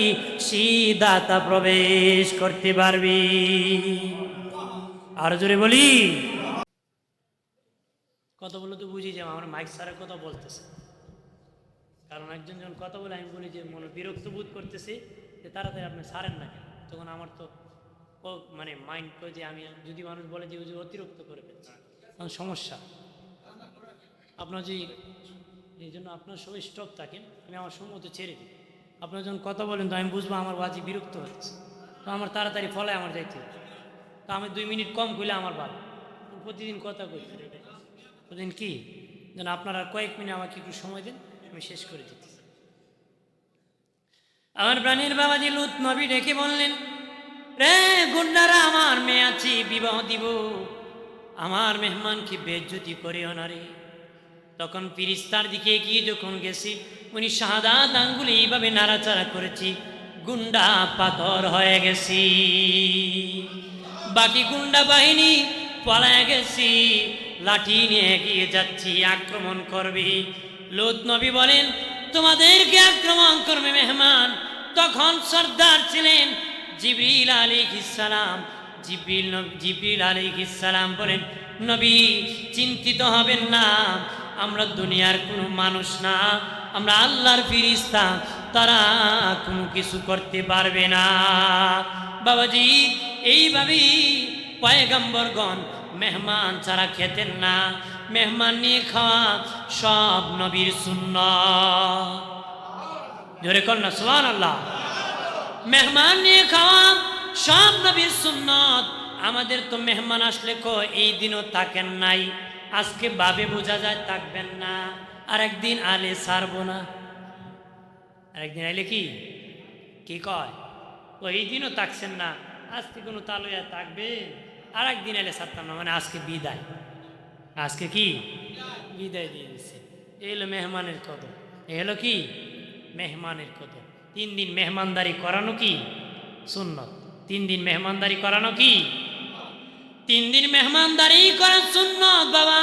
Speaker 1: সেই দাতা প্রবেশ করতে পারবি। আর জোরে বলি, কথা বলে তো বুঝি যে আমার মাইক সারের কথা বলতেছে। কারণ একজন যখন কথা বলে আমি বলি যে মনে বিরক্ত বোধ করতেছে, যে তাড়াতাড়ি আপনি সারেন না কেন, তখন আমার তো মানে মাইন্ড করে যে আমি যদি মানুষ বলে যে অতিরিক্ত করে ফেলছে, তখন সমস্যা। আপনার যে এই জন্য আপনার সবাই স্টপ থাকেন, আমি আমার সময় মতো ছেড়ে দিই। আপনার যখন কথা বলেন তো আমি বুঝবো আমার বাজি বিরক্ত হচ্ছে, তো আমার তাড়াতাড়ি ফলায় আমার যাইতে হবে। তো আমি 2 মিনিট কম করলে আমার ভালো। প্রতিদিন কথা কইতে প্রতিদিন কি যেন আপনারা কয়েক মিনিট আমাকে একটু সময় দেন, আমি শেষ করে দিতে। আমার প্রাণীর বাবাজি লুত নবী ডেকে বললেন, রে গুন্ডারা, আমার মেয়ে আছি, বিবাহ দিব, আমার মেহমানকে বেজ্জতি করিও না রে। তখন ফিরিস্তার দিকে গিয়ে যখন গেছি, উনি শাহাদাত আঙ্গুলে এইভাবে নাড়াচাড়া করেছি, গুন্ডা পাথর হয়ে গেছি। বাকি গুন্ডা বাহিনী পলায় গেছি, লাঠি নিয়ে এগিয়ে যাচ্ছি, আক্রমণ করবি। লূত নবী বলেন, তোমাদেরকে আক্রমণ করবে মেহমান। তখন সর্দার ছিলেন জিবরিল আলাইহিস সালাম জিবরিল আলাইহিস সালাম বলেন, নবী চিন্তিত হবেন না, আমরা দুনিয়ার কোনো মানুষ না, আমরা আল্লাহর ফেরেশতা, তারা কোনো কিছু করতে পারবে না। বাবাজি, এইভাবেই পয়গম্বরগণ মেহমান ছাড়া খেতেন না। মেহমান নিয়ে খাওয়া সব নবীর সুন্নাত। জোরে কর না সুবহানাল্লাহ। মেহমান নিয়ে খাওয়া সব নবীর সুন্নাত। আমাদের তো মেহমান আসলে এই দিনও থাকেন নাই, আজকে ভাবে বোঝা যায় থাকবেন না, আর একদিন আলে ছাড়বো না। আরেকদিন আইলে কি কয়, এই দিনও থাকছেন না, আজকে কোনো তালুয়া থাকবে, আর একদিন এলে ছাড়তাম না, মানে আজকে বিদায়। আজকে কি বিদায় দিয়ে দিচ্ছে। এই হলো মেহমানের কদর, এই হলো কি মেহমানের কদর। 3 দিন মেহমানদারি করানো কি সুন্নত। 3 দিন মেহমানদারি করানো কি 3 দিন মেহমানদারি করা সুন্নত বাবা।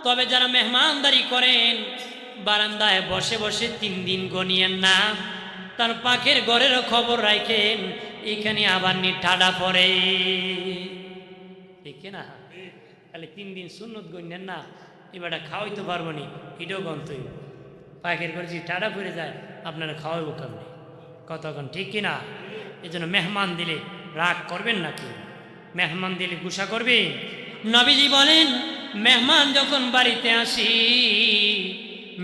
Speaker 1: তবে যারা মেহমানদারি করেন বারান্দায় বসে বসে 3 দিন গনিয়েন না, তার পাখের ঘরেরও খবর রাখেন, এখানে আবার ঠাডা পড়ে, ঠিক না? তাহলে 3 দিন সুন্নত গণ্যেন না, এবারটা খাওয়াইতে পারবো নি, এটাও গন্তই। পাখের ঘরে যদি ঠাডা পড়ে যায় আপনারা খাওয়াইবো কেমনি, কতক্ষণ, ঠিক কিনা? এই জন্য মেহমান দিলে রাগ করবেন নাকি? মেহমান দিলে গুসা করবে? নবীজি বলেন, মেহমান যখন বাড়িতে আসি,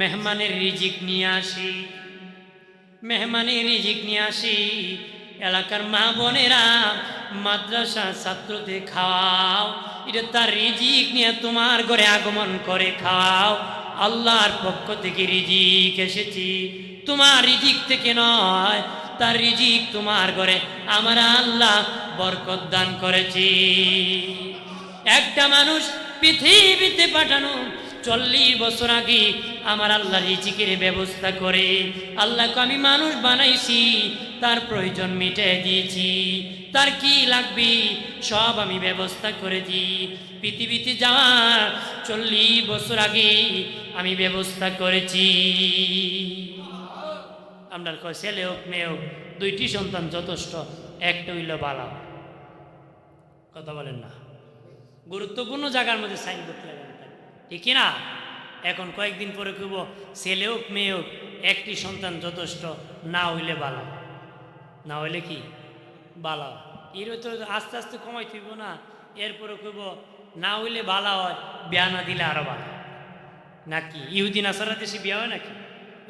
Speaker 1: মেহমানের রিজিক নিয়ে আসি, মেহমানের রিজিক নিয়ে আসি। এলাকার মা বোনেরা মাদ্রাসা ছাত্রদের খাওয়াও, এটা তার রিজিক নিয়ে তোমার ঘরে আগমন করে খাওয়াও। আল্লাহর পক্ষ থেকে রিজিক এসেছি, তোমার রিজিক থেকে নয়, তার রিজিক তোমার ঘরে আমার আল্লাহ বরকত দান করেছি। একটা মানুষ পৃথিবীতে পাঠানো 40 বছর আগে আমার আল্লাহ রিজিকের ব্যবস্থা করে, আল্লাহকে আমি মানুষ বানাইছি, তার প্রয়োজন মিটিয়ে দিয়েছি, তার কি লাগবে সব আমি ব্যবস্থা করেছি। পৃথিবীতে যাওয়ার 40 বছর আগে আমি ব্যবস্থা করেছি। আপনার ছেলে হোক মেয়ে হোক, 2টি সন্তান যথেষ্ট, একটা হইল বালা। কথা বলেন না? গুরুত্বপূর্ণ জায়গার মধ্যে সাইন করতে লাগে, ঠিক না? এখন কয়েকদিন পরে কইব ছেলে হোক মেয়ে হোক, 1টি সন্তান যথেষ্ট, না হইলে বালা, না হইলে কি বালা। এর তো আস্তে আস্তে কমাই থইব না। এরপরে কইব না হইলে বালা হয়, বিয়া না দিলে আরো বালা। নাকি ইহুদি নাসারা দেশে বিয়া হয় নাকি?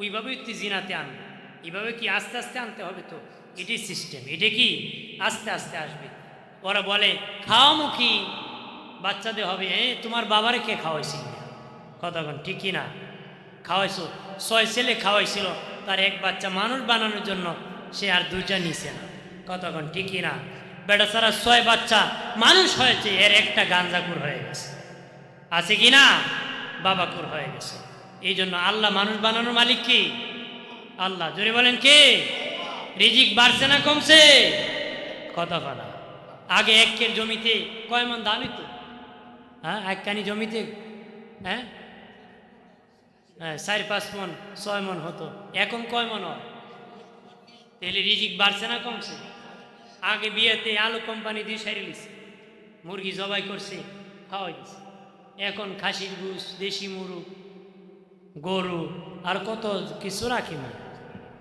Speaker 1: ওইভাবেই তুই জিনাতে আনবে, এইভাবে কি আস্তে আস্তে আনতে হবে। তো এটাই সিস্টেম, এটা কি আস্তে আস্তে আসবে। ওরা বলে খাওয়ামুখী বাচ্চাদের হবে, তোমার বাবারে কে খাওয়াইছিল? কতক্ষণ, ঠিক কি না? খাওয়াইছো, 6 ছেলে খাওয়াইছিল, তার 1 বাচ্চা মানুষ বানানোর জন্য সে আর 2টা নিছে না। কতক্ষণ, ঠিক কি না? বেটা সারা 6 বাচ্চা মানুষ হয়েছে, এর একটা গাঞ্জাকুর হয়ে গেছে, আছে কি না? বাবাকুর হয়ে গেছে। এই জন্য আল্লাহ মানুষ বানানোর মালিক কি? আল্লাহ। জোরে বলেন কে? রিজিক বাড়ছে না কমছে? কতক্ষণ আগে 1 জমিতে কয় মন ধান হইতো? 1 কানি জমিতে 4-5 মন 6 মন হতো, এখন কয় মন হয়? তাহলে রিজিক বাড়ছে না কমছে? আগে বিয়েতে আলু কোম্পানি দিয়ে সারি লিছে, মুরগি জবাই করছে, খাওয়াই দিছে। এখন খাসির গুস, দেশি মুরগ, গরু আর কত কিছু রাখি না।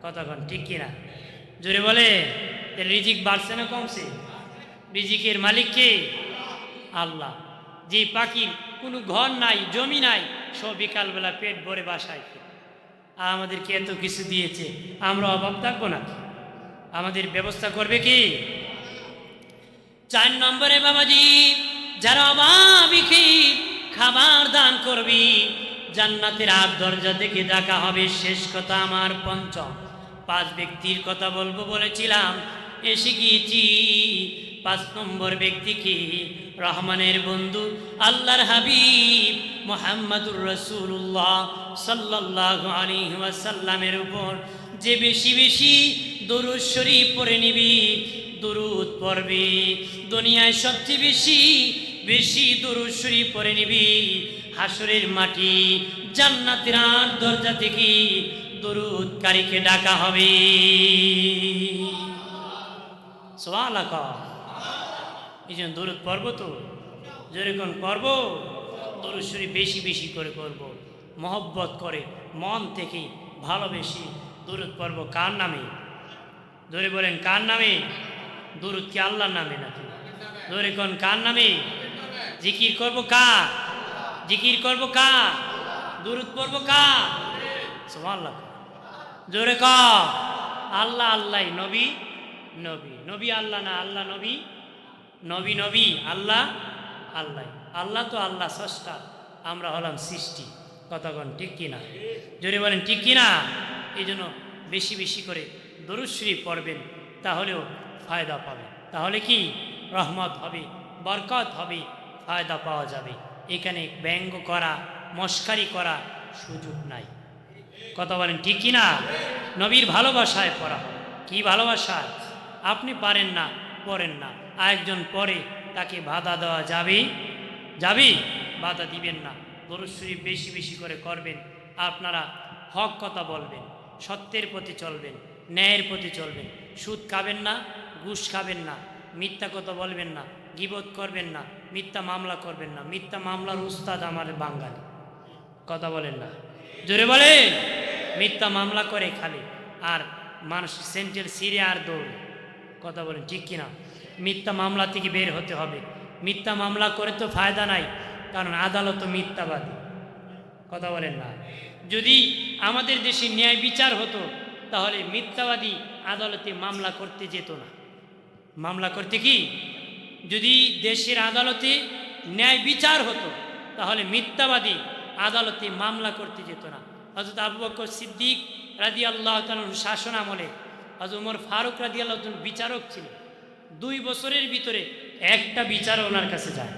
Speaker 1: কতক্ষণ, ঠিক কিনা? জোরে বলে রিজিক বাড়ছে না কমছে? রিজিকের মালিক কে? আল্লাহ। যে পাখির কোনো ঘর নাই, জমি নাই, সব বিকালবেলা পেট ভরে বাসায়, আর আমাদেরকে এত কিছু দিয়েছে, আমরা অভাব থাকবো না? আমাদের ব্যবস্থা করবে কি? 4 নম্বরে বাবাজি, যারা অভাবীকে খাবার দান করবি, জান্নাতের 8 দরজা থেকে ডাকা হবে। শেষ কথা আমার 5 ব্যক্তির কথা বলবো বলেছিলাম, এসে গিয়েছি। 5 নম্বর ব্যক্তি কি? রহমানের বন্ধু আল্লাহর হাবিব মুহাম্মদুর রাসূলুল্লাহ সাল্লাল্লাহু আলাইহি ওয়াসাল্লামের উপর যে বেশি বেশি দরুদ শরীফ পড়ে নিবি, দরুদ পড়বি, দুনিয়ায় সবচেয়ে বেশি বেশি দরুদ শরীফ পড়ে নিবি, হাসরের মাটি জান্নাতের 8 দরজা থেকে দরুদকারীকে ডাকা হবে। সুবহানাল্লাহ। এই জন্য দরুদ পড়ব তো, যেরকম পড়ব দরুদ শরীফ বেশি বেশি করে করব, মহব্বত করে মন থেকে ভালোবেসে দরুদ পড়ব। কার নামে? ধরে বলেন কার নামে? দরুদ কি আল্লাহর নামে নাকি? ধরে কোন কার নামে? জিকির করব কার? জিকির করব কার? দরুদ পড়ব কার? সুবহানাল্লাহ। জোরে ক আল্লাহ আল্লাহ, নবী নবী, নবী আল্লাহ না, আল্লাহ নবী, নবী নবী, আল্লাহ আল্লাহ। আল্লাহ তো আল্লাহ স্রষ্টা, আমরা হলাম সৃষ্টি। কতক্ষণ ঠিক কিনা? জোরে বলেন ঠিক কিনা? এই জন্য বেশি বেশি করে দরুদ শরীফ পড়বেন, তাহলেও ফায়দা পাবেন। তাহলে কি রহমত হবে, বরকত হবে, ফায়দা পাওয়া যাবে। এখানে ব্যঙ্গ করা, মস্কারি করা সুযোগ নাই। কথা বলেন ঠিক কিনা? নবীর ভালোবাসায় পড়া। কি ভালোবাসায়? আপনি পারেন না, পড়েন না, আরেকজন পড়ে, তাকে বাধা দেওয়া যাবে? যাবে? বাধা দিবেন না। দরুদ শরীফ বেশি বেশি করে করবেন। আপনারা হক কথা বলবেন, সত্যের প্রতি চলবেন, ন্যায়ের প্রতি চলবেন। সুদ খাবেন না, ঘুষ খাবেন না, মিথ্যা কথা বলবেন না, গীবত করবেন না, মিথ্যা মামলা করবেন না। মিথ্যা মামলার উস্তাদ আমার বাঙালি। কথা বলেন না, জোরে বলে। মিথ্যা মামলা করে খালি, আর মানুষ সেন্ট্রাল সিরিয়া আর দৌড়। কথা বলেন ঠিক কিনা? মিথ্যা মামলা থেকে বের হতে হবে। মিথ্যা মামলা করে তো ফায়দা নাই, কারণ আদালত মিথ্যাবাদী। কথা বলেন না। যদি আমাদের দেশে ন্যায় বিচার হতো, তাহলে মিথ্যাবাদী আদালতে মামলা করতে যেত না। মামলা করতে কি? যদি দেশের আদালতে ন্যায় বিচার হতো, তাহলে মিথ্যাবাদী আদালতে মামলা করতে যেত না। হযরত আবু বকর সিদ্দিক রাদিয়াল্লাহু তাআলার শাসন আমলে হযরত ওমর ফারুক রাদিয়াল্লাহু তাআলা বিচারক ছিলেন। 2 বছরের ভিতরে একটা বিচার ওনার কাছে যায়।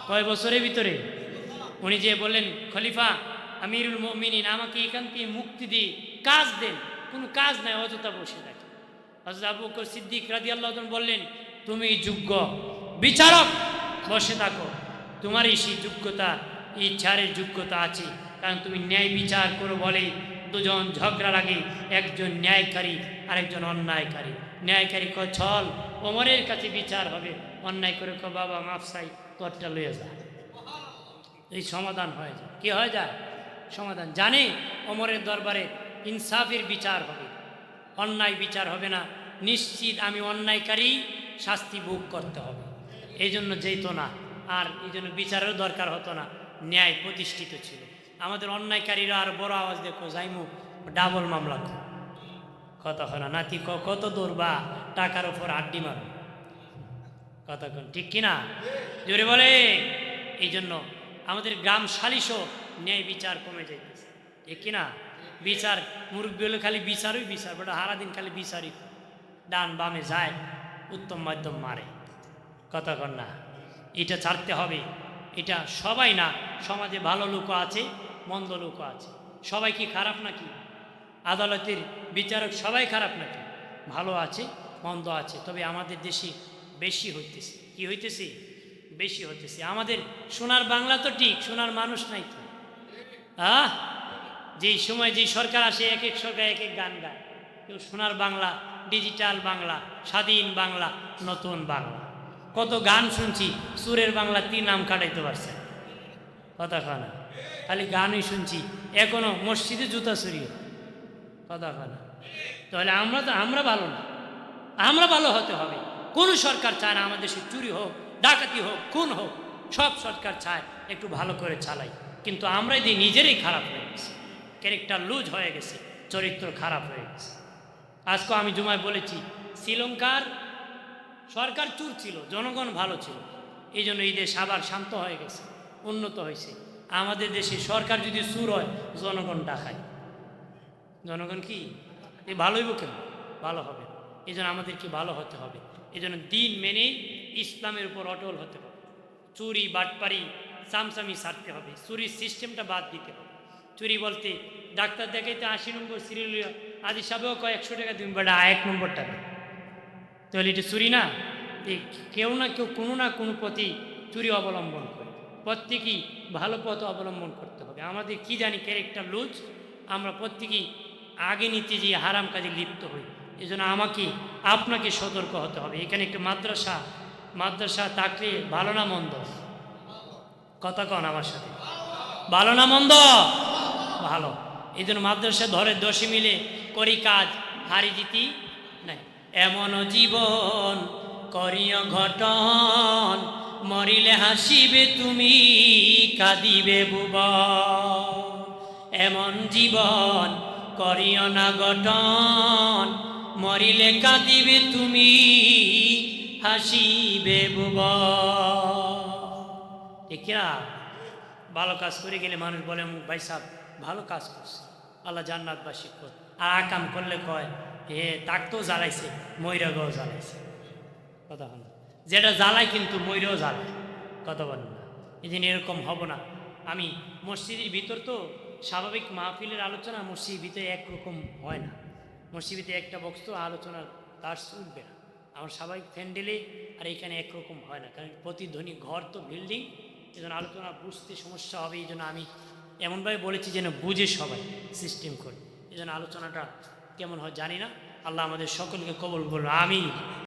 Speaker 1: কয় বছরের ভিতরে? উনি যে বললেন, খলিফা আমিরুল মুমিনিন, আমাকে এখান থেকে মুক্তি দিয়ে কাজ দেন। কোনো কাজ নাই, অযথা বসে থাকে। হযরত আবু বকর সিদ্দিক রাদিয়াল্লাহু তাআলা বললেন, তুমি যোগ্য বিচারক, বসে থাকো। তোমার এই সেই যোগ্যতা, এই চারের যোগ্যতা আছে, কারণ তুমি ন্যায় বিচার করো বলে দুজন ঝগড়া লাগে, একজন ন্যায়কারী আরেকজন অন্যায়কারী। ন্যায়কারী কয় চল ওমরের কাছে বিচার হবে, অন্যায় করে কয় বাবা মাফ চাই, তোরটা লয়ে যা। এই সমাধান হয়ে যায়। কি হয়ে যায়? সমাধান। জানে ওমরের দরবারে ইনসাফের বিচার হবে, অন্যায় বিচার হবে না। নিশ্চিত আমি অন্যায়কারী, শাস্তি ভোগ করতে হবে। এই জন্য যেত না, আর এই জন্য বিচারেরও দরকার হতো না, ন্যায় প্রতিষ্ঠিত ছিল। আমাদের অন্যায়কারীরা আর বড় আওয়াজ দেখো যাইমু ডাবল মামলা কর। কথা হয় না নাতি, কত দূর বা টাকার উপর আড্ডি মারো। কথা কোন ঠিক কিনা? জোরে বলে। এই জন্য আমাদের গ্রাম সালিশও ন্যায় বিচার কমে যাইতেছে, ঠিক কিনা? বিচার মুরব্বী হলে খালি বিচারই বিচার, বড় হারাদিন খালি বিচারই, ডান বামে যায়, উত্তম মাধ্যম মারে। কথা কন না, এটা ছাড়তে হবে। এটা সবাই না, সমাজে ভালো লোকও আছে, মন্দ লোকও আছে। সবাই কি খারাপ নাকি? আদালতের বিচারক সবাই খারাপ নাকি? ভালো আছে, মন্দ আছে। তবে আমাদের দেশে বেশি হইতেছে। কি হইতেছে? বেশি হইতেছে। আমাদের সোনার বাংলা তো ঠিক, সোনার মানুষ নাই তো। যেই সময় যেই সরকার আসে, এক এক সরকার এক এক গান গায়। কেউ সোনার বাংলা, ডিজিটাল বাংলা, স্বাধীন বাংলা, নতুন বাংলা, কত গান শুনছি। সুরের বাংলা 3 নাম কাটাইতে পারছে। কথা খানা, খালি গানই শুনছি। এখনো মসজিদে জুতা চুরি। কথা খানা। তাহলে আমরা ভালো না, আমরা ভালো হতে হবে। কোন সরকার চায় না আমাদের দেশে চুরি হোক, ডাকাতি হোক, খুন হোক। সব সরকার চায় একটু ভালো করে চালাই, কিন্তু আমরাই দিয়ে নিজেরই খারাপ হয়ে গেছে। ক্যারেক্টার লুজ হয়ে গেছে, চরিত্র খারাপ হয়ে গেছে। আজকে আমি জুমায় বলেছি, শ্রীলঙ্কার সরকার চুর ছিল, জনগণ ভালো ছিল। এই জন্য এই দেশ আবার শান্ত হয়ে গেছে, উন্নত হয়েছে। আমাদের দেশে সরকার যদি চুর হয়, জনগণ ডাকায়। জনগণ কি ভালোই কেন? ভালো হবে। এই জন্য আমাদেরকে ভালো হতে হবে। এই জন্য দিন মেনে ইসলামের উপর অটল হতে হবে। চুরি বাটপারি চামচামি ছাড়তে হবে, চুরির সিস্টেমটা বাদ দিতে হবে। চুরি বলতে ডাক্তার দেখাইতে 80 নম্বর সিরিয়াল আদি সাহেবও কয় 100 টাকা দিন, বেটা 1 নম্বর টাকা। তাহলে এটা চুরি না? কেউ না কেউ কোনো না কোনো পথে চুরি অবলম্বন করে। প্রত্যেকেই ভালো পথ অবলম্বন করতে হবে। আমাদের কি জানি ক্যারেক্টার লুজ, আমরা প্রত্যেকেই আগে নিতে যেয়ে হারাম কাজে লিপ্ত হই। এই জন্য আমাকে আপনাকে সতর্ক হতে হবে। এখানে একটু মাদ্রাসা থাকলে ভালো না মন্দ? কথা কন আমার সাথে, ভালো না মন্দ? ভালো। এই জন্য মাদ্রাসা ধরে 10 মিলে করি কাজ, হারি জিতি নাই। এমন জীবন করিও ঘটন, মরিলে হাসিবে তুমি, কাঁদিবে ভুবন। এমন জীবন করিও না গঠন, মরিলে কাঁদিবে তুমি, হাসিবে ভুবন। ঠিক না? ভালো কাজ করে গেলে মানুষ বলে ভাই সাহেব ভালো কাজ করছে, আল্লাহ জান্নাতবাসী কর। আর আকাম করলে কয় হে তাক তো জ্বালাইছে, ময়রাগও জ্বালাইছে। কথা বল, যেটা জ্বালায় কিন্তু ময়রাও জ্বালায়। কথা বল না, এই দিন এরকম হব না। আমি মসজিদের ভিতর তো স্বাভাবিক মাহফিলের আলোচনা মসজিদের ভিতরে একরকম হয় না। মসজিদে একটা বক্স তো আলোচনা তার উঠবে না। আমার স্বাভাবিক প্যান্ডেলে আর এখানে একরকম হয় না, কারণ প্রতিধ্বনি ঘর তো বিল্ডিং, এই জন্য আলোচনা বুঝতে সমস্যা হবে। এই জন্য আমি এমনভাবে বলেছি যেন বুঝে সবাই সিস্টেম করে। এই জন্য আলোচনাটা কেমন হয় জানি না। আল্লাহ আমাদের সকলকে কবুল করুন, আমিন।